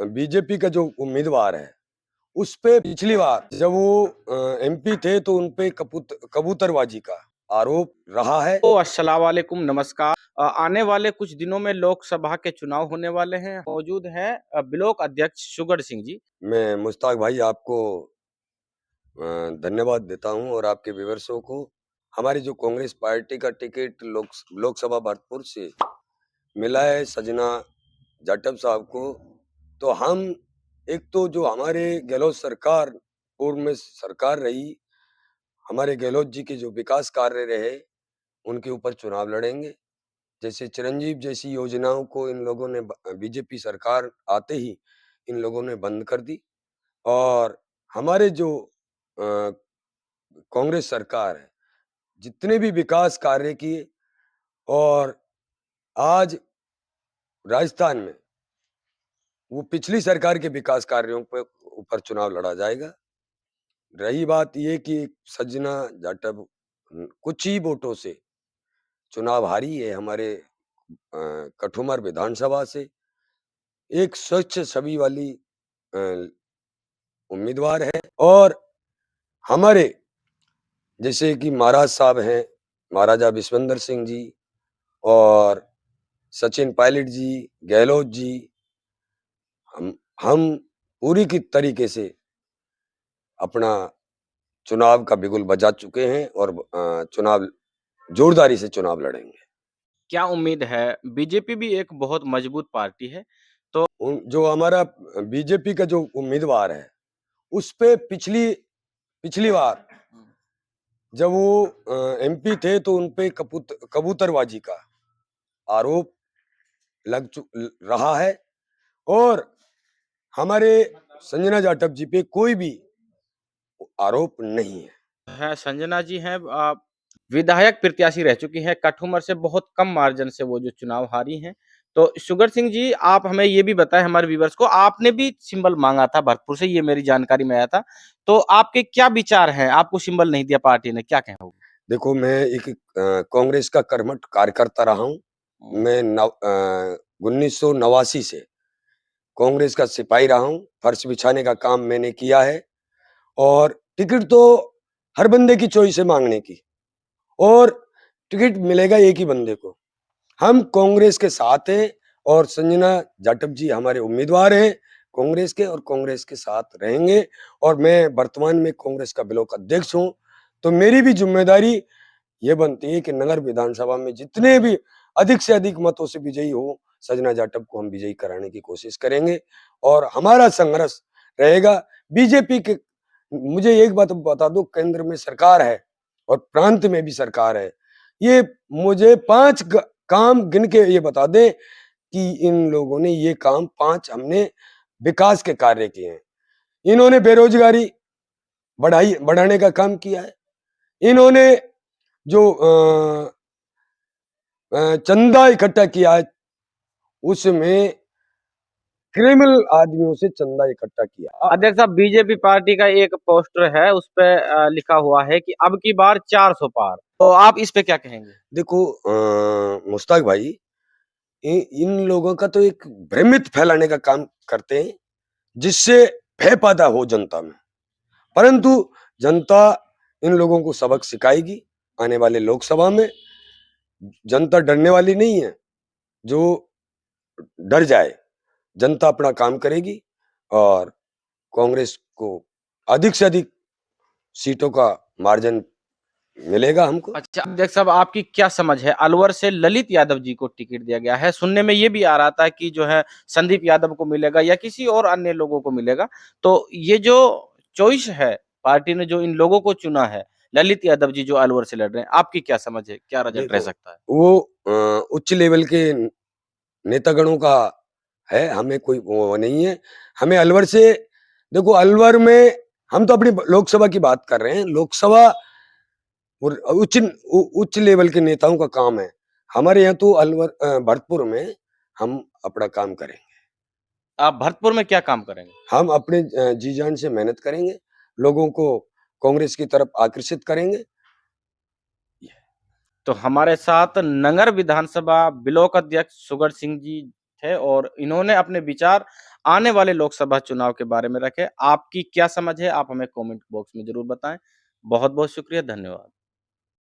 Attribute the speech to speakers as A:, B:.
A: BJP का जो उम्मीदवार है उस पे पिछली बार जब वो एमपी थे तो उन पे कबूतरबाजी का आरोप रहा है।
B: तो अस्सलाम वालेकुम, नमस्कार। आने वाले कुछ दिनों में लोकसभा के चुनाव होने वाले हैं। मौजूद है ब्लॉक अध्यक्ष सुगढ़ सिंह जी।
A: मैं मुश्ताक भाई आपको धन्यवाद देता हूं और आपके व्यूअर्सों को। हमारी जो कांग्रेस पार्टी का टिकट लोकसभा भरतपुर से मिला है सजना जाटव साहब को, तो हम एक तो जो हमारे गहलोत सरकार पूर्व में सरकार रही, हमारे गहलोत जी के जो विकास कार्य रहे उनके ऊपर चुनाव लड़ेंगे। जैसे चिरंजीव जैसी योजनाओं को इन लोगों ने बीजेपी सरकार आते ही इन लोगों ने बंद कर दी, और हमारे जो कांग्रेस सरकार है जितने भी विकास कार्य किए, और आज राजस्थान में वो पिछली सरकार के विकास कार्यों पर ऊपर चुनाव लड़ा जाएगा। रही बात ये कि सजना जाटव कुछ ही वोटों से चुनाव हारी है हमारे कठुमर विधानसभा से। एक स्वच्छ छवि वाली उम्मीदवार है, और हमारे जैसे कि महाराज साहब हैं, महाराजा विश्वेंद्र सिंह जी और सचिन पायलट जी, गहलोत जी, हम पूरी की तरीके से अपना चुनाव का बिगुल बजा चुके हैं और चुनाव जोरदारी से चुनाव लड़ेंगे।
B: क्या उम्मीद है? बीजेपी भी एक बहुत मजबूत पार्टी है। तो
A: जो हमारा बीजेपी का जो उम्मीदवार है उस पे पिछली पिछली बार जब वो एमपी थे तो उन पे कबूतरबाजी का आरोप रहा है, और हमारे संजना जाटव जी पे कोई भी आरोप नहीं है।
B: संजना जी हैं, विधायक प्रत्याशी रह चुकी हैं। कठुमर से बहुत कम मार्जिन से वो जो चुनाव हारी हैं। तो सुगढ़ सिंह जी, आप हमें ये भी बताएं, हमारे व्यूअर्स को, आपने भी सिंबल मांगा था भरतपुर से, ये मेरी जानकारी में आया था। तो आपके क्या विचार हैं? आपको सिंबल नहीं दिया पार्टी ने, क्या कहोगे?
A: देखो, मैं एक कांग्रेस का कर्मठ कार्यकर्ता रहा हूँ। मैं 1989 से कांग्रेस का सिपाही रहा हूँ। फर्श बिछाने का काम मैंने किया है, और टिकट तो हर बंदे की चॉइस है मांगने की, और टिकट मिलेगा एक ही बंदे को। हम कांग्रेस के साथ हैं, और संजना जाटव जी हमारे उम्मीदवार हैं कांग्रेस के, और कांग्रेस के साथ रहेंगे। और मैं वर्तमान में कांग्रेस का ब्लॉक अध्यक्ष हूँ, तो मेरी भी जिम्मेदारी ये बनती है कि नगर विधानसभा में जितने भी अधिक से अधिक मतों से विजयी हो, सजना जाटव को हम विजयी कराने की कोशिश करेंगे, और हमारा संघर्ष रहेगा बीजेपी के। मुझे एक बात बता दो, केंद्र में सरकार है और प्रांत में भी सरकार है। ये मुझे 5 काम गिन के ये बता दे कि इन लोगों ने ये काम 5 हमने विकास के कार्य किए हैं। इन्होंने बेरोजगारी बढ़ाने का काम किया है। इन्होंने जो चंदा इकट्ठा किया है, उसमें क्रिमिनल आदमियों से चंदा इकट्ठा किया।
B: अध्यक्ष साहब, बीजेपी पार्टी का एक पोस्टर है, उस पे लिखा हुआ है कि अब की बार 400 पार। तो आप इस पे क्या कहेंगे?
A: देखो मुश्ताक भाई, इन लोगों का तो एक भ्रमित फैलाने का काम करते हैं, जिससे भय पैदा हो जनता में। परंतु जनता इन लोगों को सबक सिखाएगी आने वाले लोकसभा में। जनता डरने वाली नहीं है, जो डर जाए। जनता अपना काम करेगी, और कांग्रेस को अधिक से अधिक सीटों का मार्जिन मिलेगा हमको।
B: अच्छा अध्यक्ष साहब, आपकी क्या समझ है? अलवर से ललित यादव जी को टिकट दिया गया है। सुनने में ये भी आ रहा था कि जो है संदीप यादव को मिलेगा या किसी और अन्य लोगों को मिलेगा। तो ये जो चॉइस है, पार्टी ने जो इन लोगों को चुना है, ललित यादव जी जो अलवर से लड़ रहे हैं, आपकी क्या समझ है? क्या रिजल्ट रह
A: देखो,
B: सकता है?
A: वो उच्च लेवल के नेतागणों का है, हमें कोई वो नहीं है। हमें अलवर से, देखो अलवर में हम तो अपनी लोकसभा की बात कर रहे हैं। लोकसभा और उच्च लेवल के नेताओं का काम है। हमारे यहाँ तो अलवर भरतपुर में हम अपना काम करेंगे।
B: आप भरतपुर में क्या काम करेंगे?
A: हम अपने जी जान से मेहनत करेंगे, लोगों को कांग्रेस की तरफ आकर्षित करेंगे।
B: तो हमारे साथ नगर विधानसभा ब्लॉक अध्यक्ष सुगढ़ सिंह जी थे, और इन्होंने अपने विचार आने वाले लोकसभा चुनाव के बारे में रखें। आपकी क्या समझ है, आप हमें कमेंट बॉक्स में ज़रूर बताएँ। बहुत-बहुत शुक्रिया, धन्यवाद।